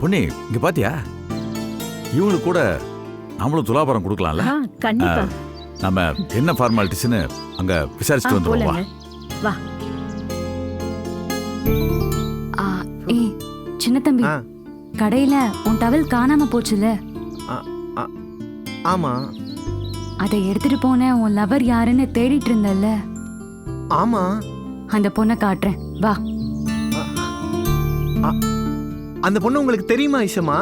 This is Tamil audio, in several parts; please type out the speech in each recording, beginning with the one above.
பொன்னி, இங்க பாத்தியா? இவங்களுக்கு கூட நம்மளும் துலாபாரம் கொடுக்கலாம்ல? கண்டிப்பா. நம்ம என்ன ஃபார்மாலிட்டிஸ்னு அங்க விசாரிச்சுட்டு வந்துருவோம். வா. ஏய் சின்ன தம்பி, கடையில உன் டவல் காணாம போச்சுல? ஆமா. அதை எடுத்துட்டு போன உன் லவர் யாருன்னு தேடிட்டு இருந்தல்ல? ஆமா. அந்த பொண்ணை காட்டுறேன், வா. அந்த பொண்ணு உங்களுக்கு தெரியுமா ஐஷமா?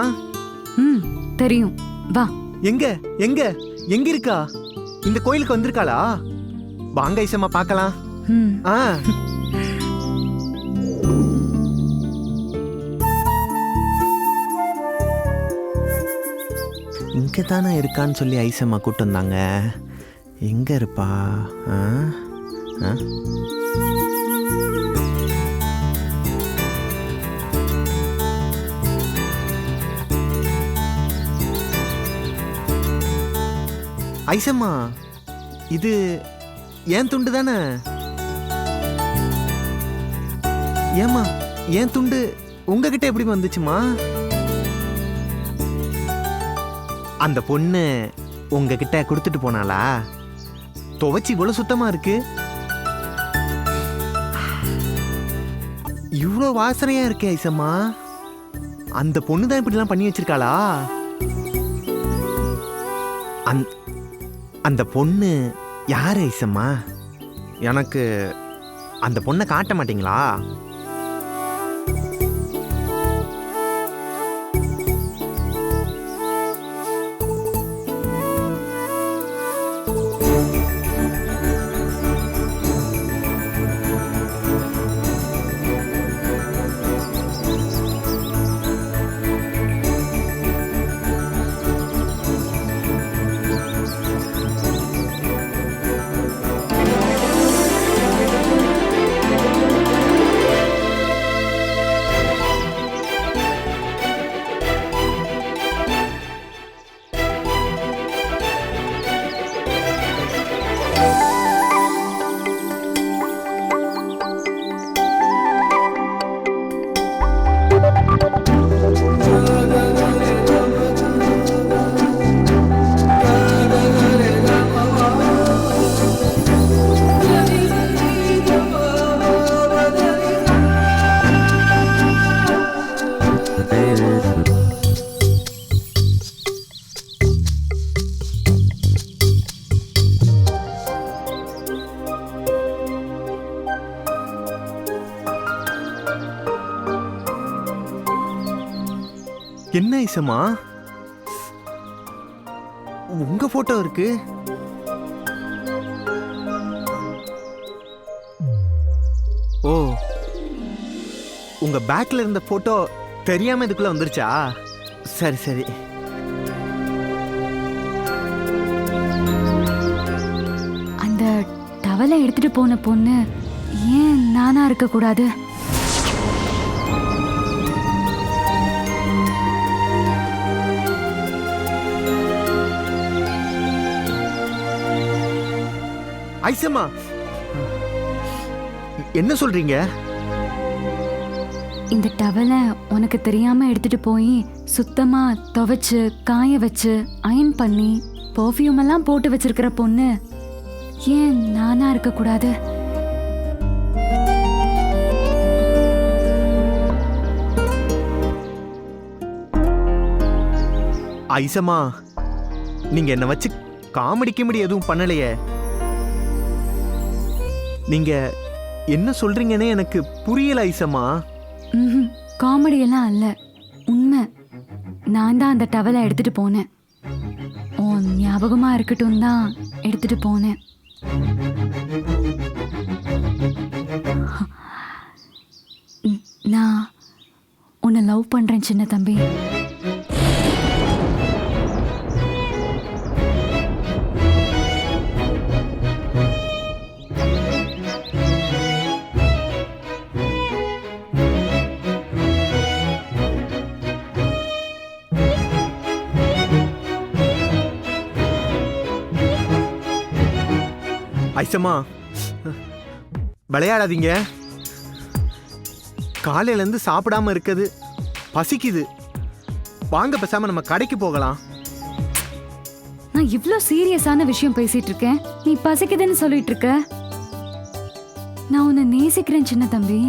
தெரியும், வா. எங்க எங்க எங்க இருக்கா? இந்த கோயிலுக்கு வந்திருக்காளா? வாங்க ஐஷமா பார்க்கலாம். இங்க தானே இருக்கான்னு சொல்லி ஐஷம்மா கூட்டு வந்தாங்க. எங்க இருப்பா? ஐசம்மா, இது ஏன் துண்டு தானே? ஏமா ஏன் துண்டு உங்ககிட்ட எப்படி வந்துச்சுமா? அந்த பொண்ணு உங்ககிட்ட கொடுத்துட்டு போனாளா? துவைச்சி இவ்வளவு சுத்தமா இருக்கு, இவ்வளோ வாசனையா இருக்கே ஐசம்மா. அந்த பொண்ணு தான் இப்படிலாம் பண்ணி வச்சிருக்காளா? அந்த பொண்ணு யாரு ஐசம்மா? எனக்கு அந்த பொண்ணை காட்ட மாட்டீங்களா? என்ன ஐசம்மா, உங்க போட்டோ இருக்கு? ஓ, உங்க பேக்ல இருந்த போட்டோ தெரியாம இதுக்குள்ள வந்துருச்சா? சரி சரி. அந்த டவலை எடுத்துட்டு போன பொண்ணு ஏன் நானா இருக்க கூடாது? ஐசம்மா, என்ன சொல்றீங்க? இந்த டவலை உனக்கு தெரியாம எடுத்துட்டு போய் சுத்தமா துவைச்சு காய வச்சு அயன் பண்ணி பர்ஃப்யூம் எல்லாம் போட்டு வச்சிருக்கிற பொண்ணு ஏன் நானா இருக்க கூடாது? ஐசம்மா, நீங்க என்ன வச்சு காமெடி கிமெடி எதுவும் பண்ணலையே. நீங்க என்ன சொல்றீங்கன்னு எனக்கு புரியல ஐசம்மா. காமெடி எல்லாம் அல்ல, உண்மை. நான் தான் அந்த டவலை எடுத்துட்டு போனேன். உன் ஞாபகமா இருக்கட்டும் தான் எடுத்துட்டு போனேன். நான் உன்னை லவ் பண்றேன் சின்ன தம்பி. ஐசம்மா, விளையாடாதீங்க. காலையில இருந்து சாப்பிடாம இருக்குது, பசிக்குது. வாங்க பேசாம நம்ம கடைக்கு போகலாம். நான் இவ்ளோ சீரியஸான விஷயம் பேசிட்டு இருக்கேன், நீ பசிக்குதுன்னு சொல்லிட்டு இருக்க. நான் உன்னை நேசிக்கிறேன் சின்ன தம்பி.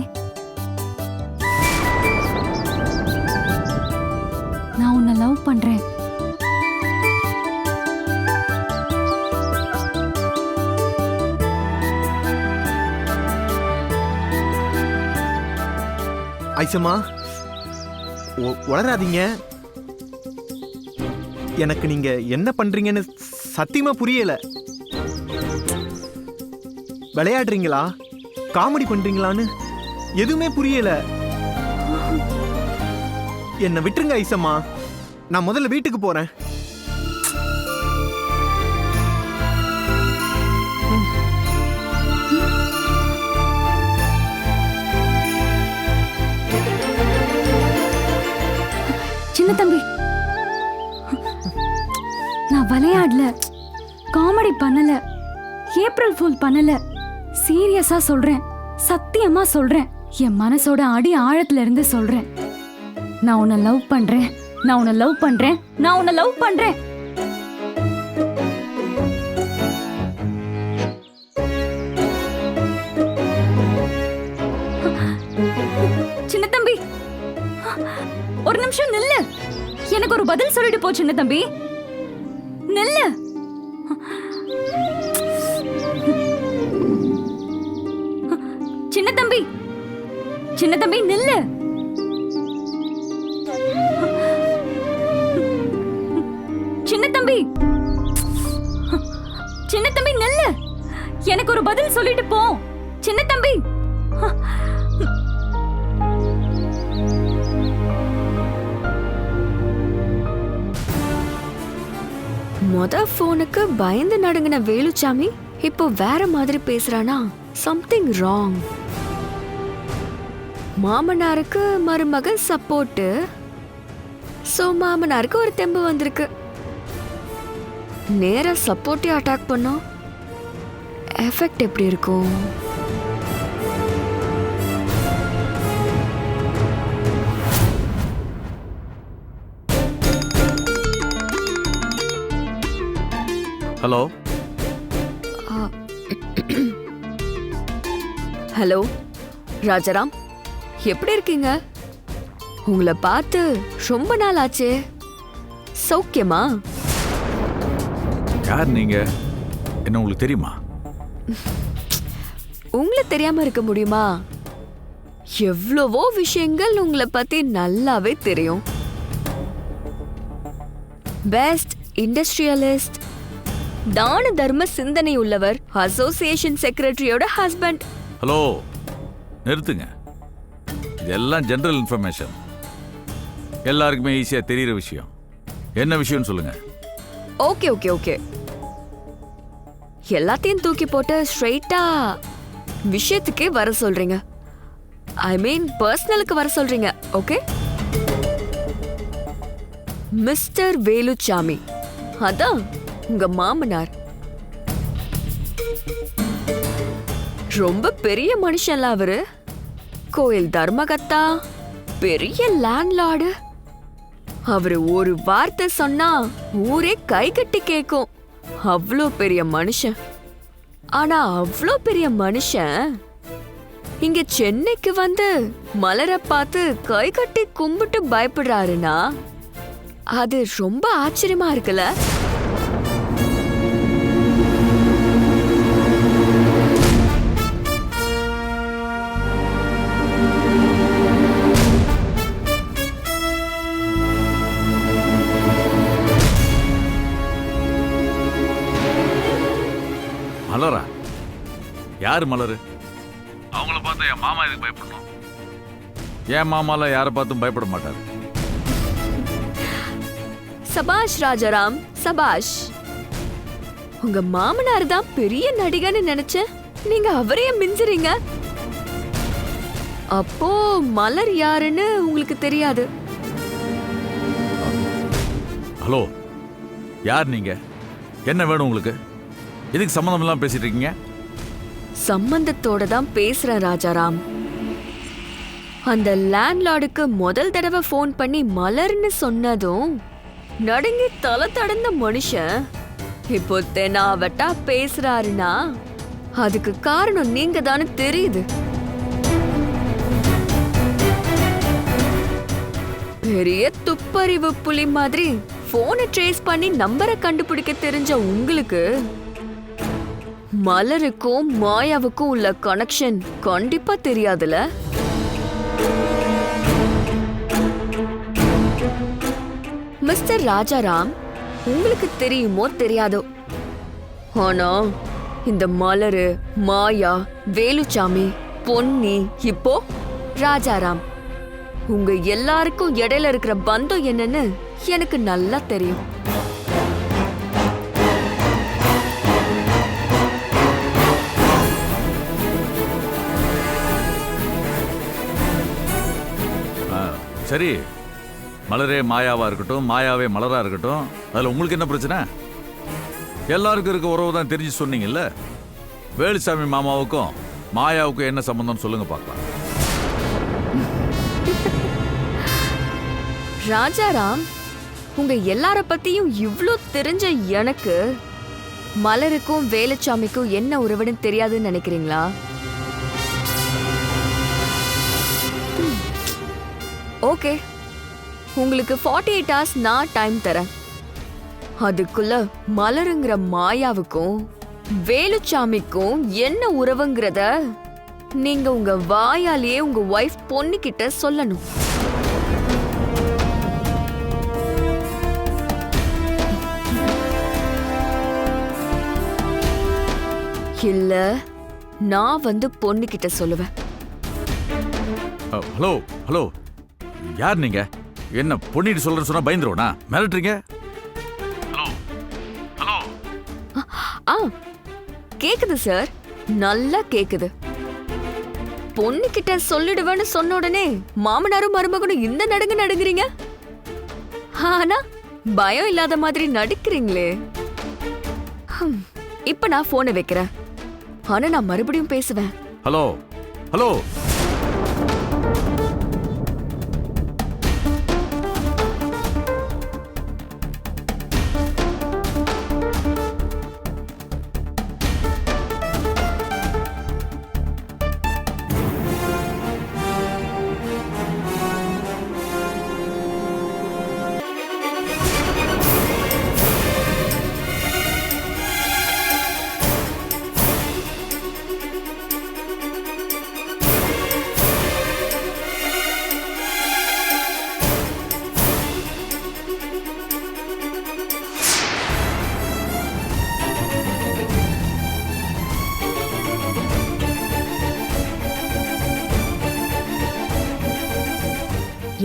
நான் உன்னை லவ் பண்றேன். ஐசம்மா, உளராதீங்க. எனக்கு நீங்க என்ன பண்றீங்கன்னு சத்தியமா புரியல. விளையாடுறீங்களா, காமெடி பண்றீங்களான்னு எதுவுமே புரியல. என்ன விட்டுருங்க ஐசம்மா, நான் முதல்ல வீட்டுக்கு போறேன். சின்ன தம்பி, நான் விளையாடல, காமெடி பண்ணல, ஏப்ரல் ஃபூல் பண்ணல. சீரியஸா சொல்றேன், சத்தியமா சொல்றேன், என் மனசோட அடி ஆழத்துல இருந்து சொல்றேன். நான் உன்னை லவ் பண்றேன், நான் உன்னை லவ் பண்றேன், நான் உன்னை லவ் பண்றேன். சின்ன தம்பி, ஒரு நிமிஷம் நில்லு. எனக்கு ஒரு பதில் சொல்லிட்டு போ சின்ன தம்பி. நில்லு. சின்ன தம்பி, சின்ன தம்பி நில்லு. சின்ன தம்பி, சின்ன தம்பி நில்லு. எனக்கு ஒரு பதில் சொல்லிட்டு போ சின்ன தம்பி. மொத போனுக்கு பயந்து நடுங்கின வேலுச்சாமி இப்போ வேற மாதிரி பேசுறானா? Something wrong. மாமனாருக்கு மருமகன் சப்போர்ட், சோ மாமனாருக்கு ஒரு தெம்பு வந்திருக்கு. நேரா சப்போர்ட்டே அட்டாக் பண்ணோம், எஃபெக்ட் எப்படி இருக்கும்? ஹலோ ஹலோ ராஜாராம், எப்படி இருக்கீங்க? உங்களை பார்த்து ரொம்ப நாள் ஆச்சே. சௌக்கியமா? யார் நீங்க? என்ன உங்களுக்கு தெரியுமா? உங்களை தெரியாம இருக்க முடியுமா? எவ்வளவோ விஷயங்கள் உங்களை பத்தி நல்லாவே தெரியும். பெஸ்ட் இண்டஸ்ட்ரியலிஸ்ட், தான தர்ம சிந்தனை உள்ளவர், அசோசியேஷன் செக்ரட்டரியோட ஹஸ்பண்ட். ஹலோ, நிறுத்துங்க. இதெல்லாம் ஜெனரல் இன்ஃபர்மேஷன், எல்லாருக்குமே ஈஸியா தெரியுற விஷயம். என்ன விஷயம்னு சொல்லுங்க. ஓகே ஓகே ஓகே, எல்லாத்தையும் தூக்கி போட்டு ஸ்ட்ரெயிட்டா விஷயத்துக்கே வர சொல்றீங்க. ஐ மீன் பர்சனலுக்கு வர சொல்றீங்க. ஓகே, மிஸ்டர் வேலுச்சாமி, அதான் உங்க மாமனார். ரொம்ப பெரிய மனுஷன்ல அவரு. கோயில் தர்மகத்தா, பெரிய லேண்ட்லார்டு. அவரு ஒரு வார்த்தை சொன்னா ஊரே கை கட்டி கேக்கும். அவ்வளோ பெரிய மனுஷன். ஆனா அவ்வளோ பெரிய மனுஷன் இங்க சென்னைக்கு வந்து மலரை பார்த்து கை கட்டி கும்பிட்டு பயப்படுறாருன்னா அது ரொம்ப ஆச்சரியமா இருக்குல்ல? மலரா? யாரு மலரு? அவங்கள பார்த்தா என் மாமா இதுக்கு பயப்படணும். என் மாமாலாம் யாரை பார்த்தும் பயப்பட மாட்டாரு. சபாஷ் ராஜாராம், சபாஷ். உங்க மாமனார் தான் பெரிய நடிகன்னு நினைச்சேன். நீங்க அவரையே மிஞ்சுறீங்க. அப்போ மலர் யாருன்னு உங்களுக்கு தெரியாது. ஹலோ, யார் நீங்க? என்ன வேணும் உங்களுக்கு? எதுக்கு சம்மந்தம் இல்லாம பேசிட்டு இருக்கீங்க? சம்பந்தத்தோட தான் பேசுறேன் ராஜாராம். அந்த லேண்ட்லார்டுக்கு முதல் தடவை ஃபோன் பண்ணி மலர்னு சொன்னதும் நடுங்கி தலை தடந்த மனுஷன் இப்போ தெனாவட்டா பேசுறாருன்னா அதுக்கு காரணம் நீங்க தானே தெரியுது. பெரிய துப்பறிவு புலி மாதிரி போனை ட்ரேஸ் பண்ணி நம்பரை கண்டுபிடிக்க தெரிஞ்ச உங்களுக்கு மலருக்கும் மாயாவுக்கும் உள்ள கனெக்ஷன் கண்டிப்பா தெரியாதுல? மிஸ்டர் ராஜாராம், உங்களுக்கு தெரியுமோ தெரியாதோ, ஆனா இந்த மலரு, மாயா, வேலுச்சாமி, பொன்னி, இப்போ ராஜாராம், உங்க எல்லாருக்கும் இடையில இருக்கிற பந்தம் என்னன்னு எனக்கு நல்லா தெரியும். சரி, மலரே மாயாவா இருக்கட்டும், மாயாவே மலரா இருக்கட்டும், அதுல உங்களுக்கு என்ன பிரச்சனை? எல்லாருக்கும் இருக்க உறவு தான் தெரிஞ்சு சொன்னீங்கல்ல. வேலுசாமி மாமாவுக்கும் மாயாவுக்கும் என்ன சம்பந்தம் சொல்லுங்க பார்க்கலாம். ராஜாராம், உங்க எல்லார பத்தியும் இவ்ளோ தெரிஞ்ச எனக்கு மலருக்கும் வேலுச்சாமிக்கும் என்ன உறவுன்னு தெரியாதுன்னு நினைக்கிறீங்களா? ஓகே, உங்களுக்கு 48 hours நான் டைம் தரேன். அதுக்குள்ள மலருங்கிற மாயாவுக்கும் வேலுச்சாமிக்கும் என்ன உறவுங்கிறத நீங்க உங்க வாயாலேயே உங்க வைஃப் பொண்ணுகிட்ட சொல்லணும். இல்ல நான் வந்து பொண்ணுகிட்ட சொல்லுவேன். ஹலோ ஹலோ, யார் நீங்க? என்ன பொண்ணிட்டு சொல்றேன்னு சொன்னா பயந்துருவனா? மிரட்டுறீங்க? Hello hello. ஆ, கேக்குது சார், நல்லா கேக்குது. பொண்ணுகிட்ட சொல்லிடுவேன்னு சொன்ன உடனே மாமனாரும் மருமகனும் இந்த நடுங்க நடுங்குறீங்க. ஆனா பயம் இல்லாத மாதிரி நடிக்கிறீங்களே. இப்ப நான் போனை வைக்கிறேன், ஆனா நான் மறுபடியும் பேசுவேன். Hello hello.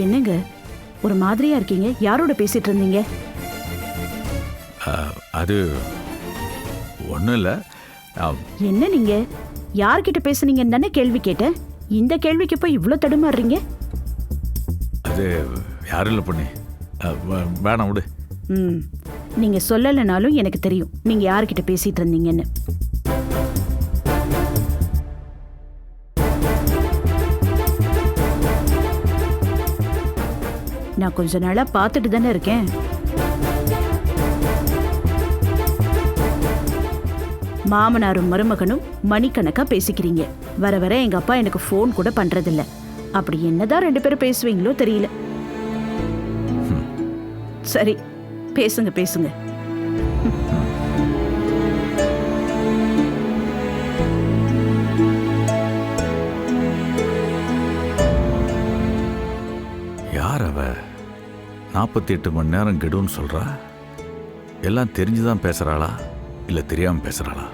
என்னங்க ஒரு மாதிரியா இருக்கீங்க? யாரோட பேசிட்டு இருந்தீங்க? அது ஒண்ணும் இல்ல. என்ன நீங்க யார்கிட்ட பேசுனீங்கன்னு தானே கேள்வி கேட்டேன். இந்த கேள்விக்கு போய் இவ்ளோ தடுமாறுறீங்க? அது யாரும் இல்ல பொண்ணு, வேணாம் விடு. நீங்க சொல்லலைனாலும் எனக்கு தெரியும் நீங்க யார்கிட்ட பேசிட்டு இருந்தீங்கன்னு. நான் கொஞ்ச நாளா பார்த்துட்டு தானே இருக்கேன். மாமனாரும் மருமகனும் மணிக்கணக்கா பேசிக்கிறீங்க. வர வர எங்க அப்பா எனக்கு ஃபோன் கூட பண்றதில்ல. அப்படி என்னதான் 2 பேரும் பேசுவீங்களோ தெரியல. சரி, பேசுங்க பேசுங்க. யார் அவ? 48 மணி நேரம் கெடுன்னு சொல்றா. எல்லாம் தெரிஞ்சுதான் பேசுறாளா இல்ல தெரியாம பேசுறாளா?